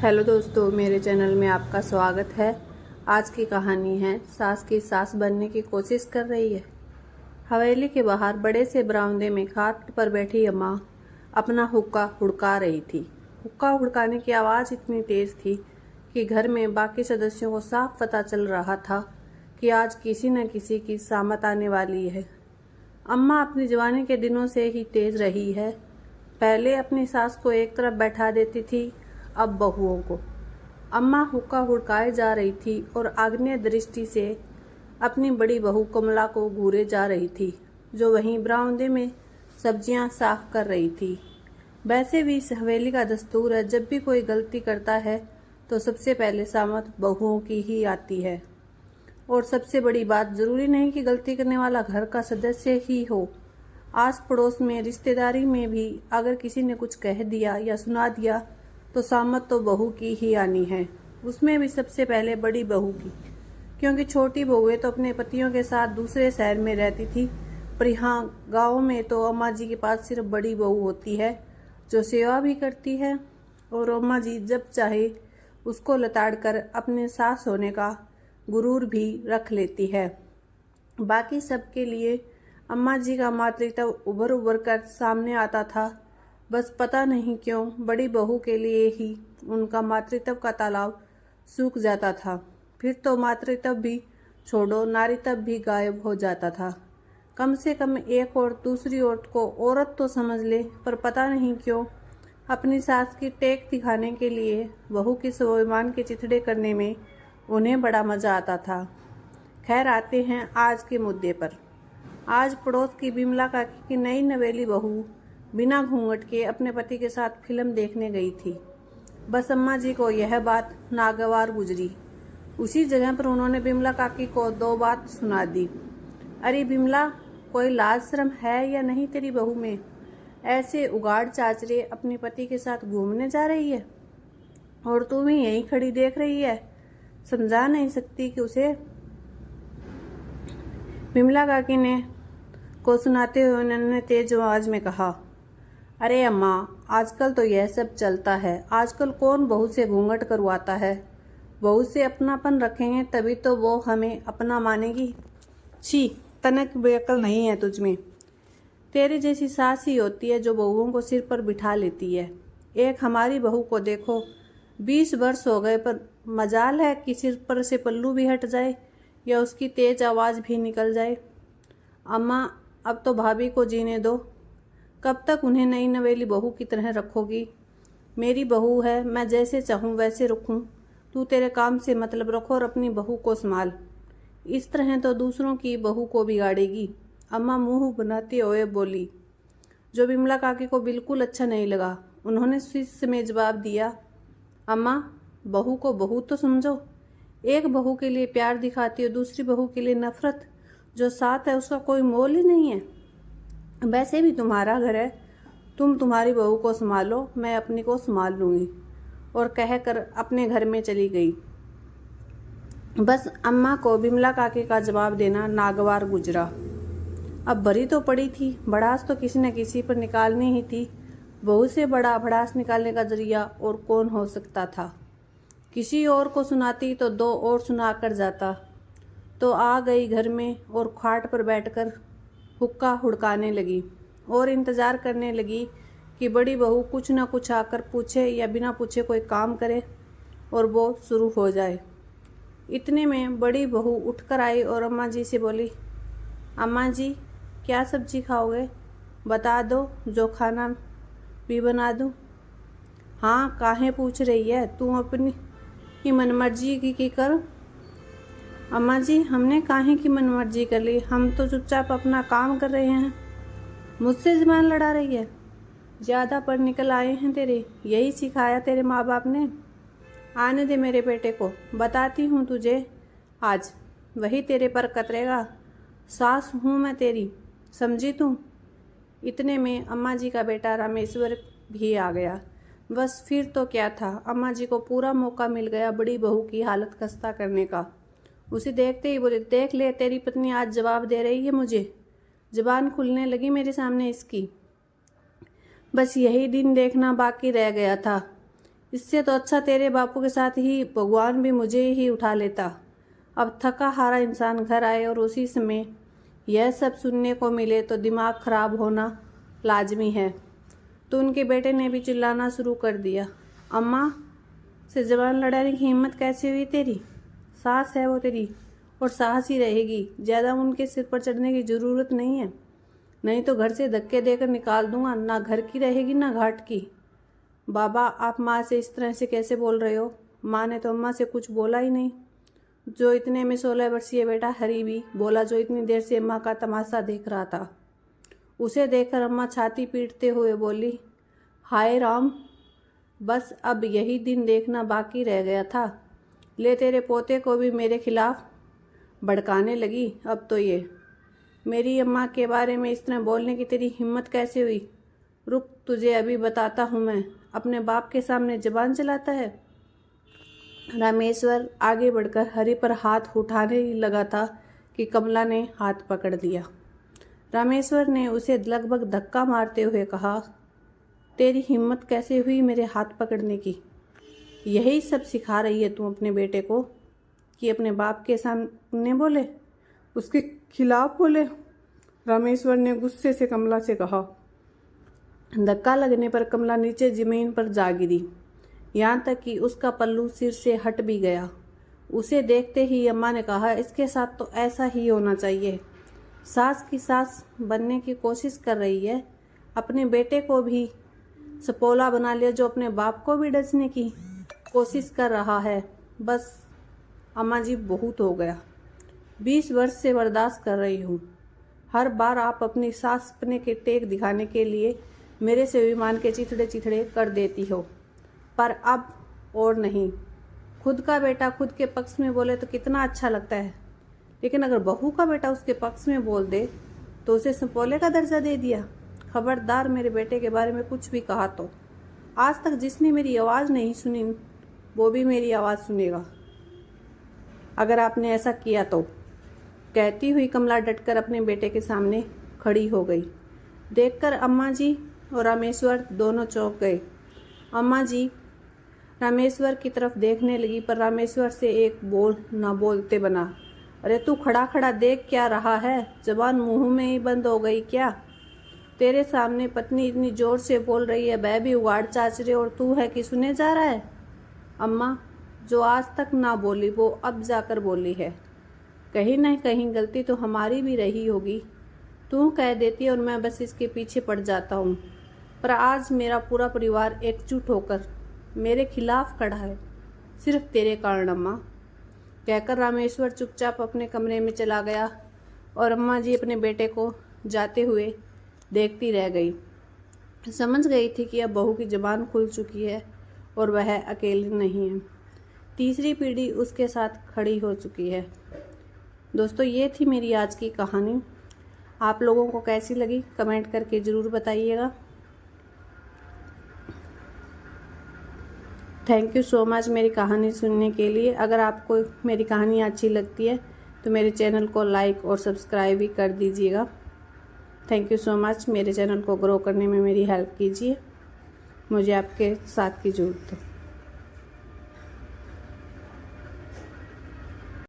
Hello दोस्तों, मेरे channel में आपका स्वागत है। आज की कहानी है सास की सास बनने की कोशिश कर रही है। हवेली के बाहर बड़े से बरामदे में खाट पर बैठी अम्मा अपना हुक्का हुड़का रही थी। हुक्का हुड़काने की आवाज़ इतनी तेज थी कि घर में बाकी सदस्यों को साफ पता चल रहा था कि आज किसी न किसी की सामत आने वाली है। अम्मा अपनी जवानी के दिनों से ही तेज रही है। पहले अपनी सास को एक तरफ बैठा देती थी, अब बहुओं को। अम्मा हुक्का हुड़काए जा रही थी और आग्नेय दृष्टि से अपनी बड़ी बहू कमला को घूरे जा रही थी, जो वहीं बरामदे में सब्जियां साफ कर रही थी। वैसे भी इस हवेली का दस्तूर है, जब भी कोई गलती करता है तो सबसे पहले सामत बहुओं की ही आती है। और सबसे बड़ी बात, जरूरी नहीं कि गलती करने वाला घर का सदस्य ही हो। आस पड़ोस में, रिश्तेदारी में भी अगर किसी ने कुछ कह दिया या सुना दिया तो सामत तो बहू की ही आनी है, उसमें भी सबसे पहले बड़ी बहू की, क्योंकि छोटी बहुएं तो अपने पतियों के साथ दूसरे शहर में रहती थी। पर यहाँ गाँव में तो अम्मा जी के पास सिर्फ बड़ी बहू होती है, जो सेवा भी करती है, और अम्मा जी जब चाहे उसको लताड़ कर अपने सास होने का गुरूर भी रख लेती है। बाकी सबके लिए अम्मा जी का मातृत्व उभर उभर कर सामने आता था। बस पता नहीं क्यों बड़ी बहू के लिए ही उनका मातृत्व का तालाब सूख जाता था। फिर तो मातृत्व भी छोड़ो, नारीत्व भी गायब हो जाता था। कम से कम एक और दूसरी औरत को औरत तो समझ ले, पर पता नहीं क्यों अपनी सास की टेक दिखाने के लिए बहू के स्वाभिमान के चिथड़े करने में उन्हें बड़ा मजा आता था। खैर, आते हैं आज के मुद्दे पर। आज पड़ोस की बिमला काकी की नई नवेली बहू बिना घूंघट के अपने पति के साथ फिल्म देखने गई थी। बस अम्मा जी को यह बात नागवार गुजरी। उसी जगह पर उन्होंने बिमला काकी को दो बात सुना दी। अरे बिमला, कोई लाज शर्म है या नहीं तेरी बहू में? ऐसे उगाड़ चाचरे अपने पति के साथ घूमने जा रही है और तू भी यहीं खड़ी देख रही है। समझा नहीं सकती कि उसे? बिमला काकी ने को सुनाते हुए उन्होंने तेज आवाज में कहा, अरे अम्मा, आजकल तो यह सब चलता है। आजकल कौन बहू से घूंघट करवाता है? बहू से अपनापन रखेंगे तभी तो वो हमें अपना मानेगी। छी, तनक बेअक्ल नहीं है तुझ में। तेरी जैसी सास ही होती है जो बहुओं को सिर पर बिठा लेती है। एक हमारी बहू को देखो, 20 वर्ष हो गए, पर मजाल है कि सिर पर से पल्लू भी हट जाए या उसकी तेज आवाज़ भी निकल जाए। अम्मा, अब तो भाभी को जीने दो। कब तक उन्हें नई नवेली बहू की तरह रखोगी? मेरी बहू है, मैं जैसे चाहूँ वैसे रखूँ। तू तेरे काम से मतलब रखो और अपनी बहू को संभाल। इस तरह तो दूसरों की बहू को बिगाड़ेगी। अम्मा मुंह बनाते हुए बोली, जो बिमला काकी को बिल्कुल अच्छा नहीं लगा। उन्होंने शिष्य में जवाब दिया, अम्मा, बहू को बहू तो समझो। एक बहू के लिए प्यार दिखाती हो, दूसरी बहू के लिए नफरत। जो साथ है उसका कोई मोल ही नहीं है। वैसे भी तुम्हारा घर है, तुम तुम्हारी बहू को संभालो, मैं अपनी को संभाल लूँगी। और कहकर अपने घर में चली गई। बस अम्मा को बिमला काकी का जवाब देना नागवार गुजरा। अब भरी तो पड़ी थी, भड़ास तो किसी न किसी पर निकालनी ही थी। बहू से बड़ा भड़ास निकालने का जरिया और कौन हो सकता था? किसी और को सुनाती तो दो और सुना कर जाता। तो आ गई घर में और खाट पर बैठकर हुक्का हुड़काने लगी और इंतज़ार करने लगी कि बड़ी बहू कुछ न कुछ आकर पूछे या बिना पूछे कोई काम करे और वो शुरू हो जाए। इतने में बड़ी बहू उठकर आई और अम्मा जी से बोली, अम्मा जी, क्या सब्जी खाओगे? बता दो, जो खाना भी बना दूँ। हाँ, काहे पूछ रही है? तू अपनी ही मनमर्जी की कर। अम्मा जी, हमने काहे की मनमर्जी कर ली? हम तो चुपचाप अपना काम कर रहे हैं। मुझसे जुबान लड़ा रही है? ज़्यादा पढ़ निकल आए हैं तेरे, यही सिखाया तेरे माँ बाप ने? आने दे मेरे बेटे को, बताती हूँ तुझे आज, वही तेरे पर कतरेगा। सास हूँ मैं तेरी, समझी तू? इतने में अम्मा जी का बेटा रामेश्वर भी आ गया। बस फिर तो क्या था, अम्मा जी को पूरा मौका मिल गया बड़ी बहू की हालत खस्ता करने का। उसे देखते ही बोले, देख ले, तेरी पत्नी आज जवाब दे रही है मुझे। जुबान खुलने लगी मेरे सामने इसकी। बस यही दिन देखना बाकी रह गया था। इससे तो अच्छा तेरे बापू के साथ ही भगवान भी मुझे ही उठा लेता। अब थका हारा इंसान घर आए और उसी समय यह सब सुनने को मिले तो दिमाग खराब होना लाजमी है। तो उनके बेटे ने भी चिल्लाना शुरू कर दिया, अम्मा से जबान लड़ाने की हिम्मत कैसे हुई तेरी? सास है वो तेरी और साहस ही रहेगी, ज़्यादा उनके सिर पर चढ़ने की ज़रूरत नहीं है, नहीं तो घर से धक्के देकर निकाल दूंगा, ना घर की रहेगी ना घाट की। बाबा आप माँ से इस तरह से कैसे बोल रहे हो? माँ ने तो अम्मा से कुछ बोला ही नहीं। जो इतने में 16 वर्षीय बेटा हरी भी बोला, जो इतनी देर से अम्मा का तमाशा देख रहा था। उसे देखकर अम्मा छाती पीटते हुए बोली, हाय राम, बस अब यही दिन देखना बाकी रह गया था। ले तेरे पोते को भी मेरे खिलाफ भड़काने लगी। अब तो ये मेरी अम्मा के बारे में इस तरह बोलने की तेरी हिम्मत कैसे हुई? रुक, तुझे अभी बताता हूँ मैं। अपने बाप के सामने जबान चलाता है। रामेश्वर आगे बढ़कर हरि पर हाथ उठाने ही लगा था कि कमला ने हाथ पकड़ लिया। रामेश्वर ने उसे लगभग धक्का मारते हुए कहा, तेरी हिम्मत कैसे हुई मेरे हाथ पकड़ने की? यही सब सिखा रही है तू अपने बेटे को कि अपने बाप के सामने बोले, उसके खिलाफ बोले? रामेश्वर ने गुस्से से कमला से कहा। धक्का लगने पर कमला नीचे जमीन पर जा गिरी, यहाँ तक कि उसका पल्लू सिर से हट भी गया। उसे देखते ही अम्मा ने कहा, इसके साथ तो ऐसा ही होना चाहिए। सास की सास बनने की कोशिश कर रही है, अपने बेटे को भी सपोला बना लिया, जो अपने बाप को भी डसने की कोशिश कर रहा है। बस अम्मा जी बहुत हो गया, 20 वर्ष से बर्दाश्त कर रही हूँ। हर बार आप अपनी सास अपने के टेक दिखाने के लिए मेरे से विमान के चिथड़े चिथड़े कर देती हो, पर अब और नहीं। खुद का बेटा खुद के पक्ष में बोले तो कितना अच्छा लगता है, लेकिन अगर बहू का बेटा उसके पक्ष में बोल दे तो उसे सपोले का दर्जा दे दिया। खबरदार मेरे बेटे के बारे में कुछ भी कहा तो आज तक जिसने मेरी आवाज़ नहीं सुनी वो भी मेरी आवाज़ सुनेगा अगर आपने ऐसा किया तो। कहती हुई कमला डटकर अपने बेटे के सामने खड़ी हो गई। देखकर अम्मा जी और रामेश्वर दोनों चौंक गए। अम्मा जी रामेश्वर की तरफ देखने लगी, पर रामेश्वर से एक बोल ना बोलते बना। अरे तू खड़ा खड़ा देख क्या रहा है? जबान मुंह में ही बंद हो गई क्या? तेरे सामने पत्नी इतनी जोर से बोल रही है, वह भी उगाड़ चाच रहे, और तू है कि सुने जा रहा है? अम्मा जो आज तक ना बोली वो अब जाकर बोली है। कहीं ना कहीं गलती तो हमारी भी रही होगी। तू कह देती और मैं बस इसके पीछे पड़ जाता हूँ, पर आज मेरा पूरा परिवार एकजुट होकर मेरे खिलाफ खड़ा है, सिर्फ तेरे कारण अम्मा। कहकर रामेश्वर चुपचाप अपने कमरे में चला गया और अम्मा जी अपने बेटे को जाते हुए देखती रह गई। समझ गई थी कि अब बहू की ज़बान खुल चुकी है और वह अकेली नहीं है, तीसरी पीढ़ी उसके साथ खड़ी हो चुकी है। दोस्तों ये थी मेरी आज की कहानी। आप लोगों को कैसी लगी कमेंट करके ज़रूर बताइएगा। थैंक यू सो मच मेरी कहानी सुनने के लिए। अगर आपको मेरी कहानी अच्छी लगती है तो मेरे चैनल को लाइक और सब्सक्राइब भी कर दीजिएगा। Thank you so much. मेरे चैनल को ग्रो करने में मेरी हेल्प कीजिए, मुझे आपके साथ की ज़रूरत है।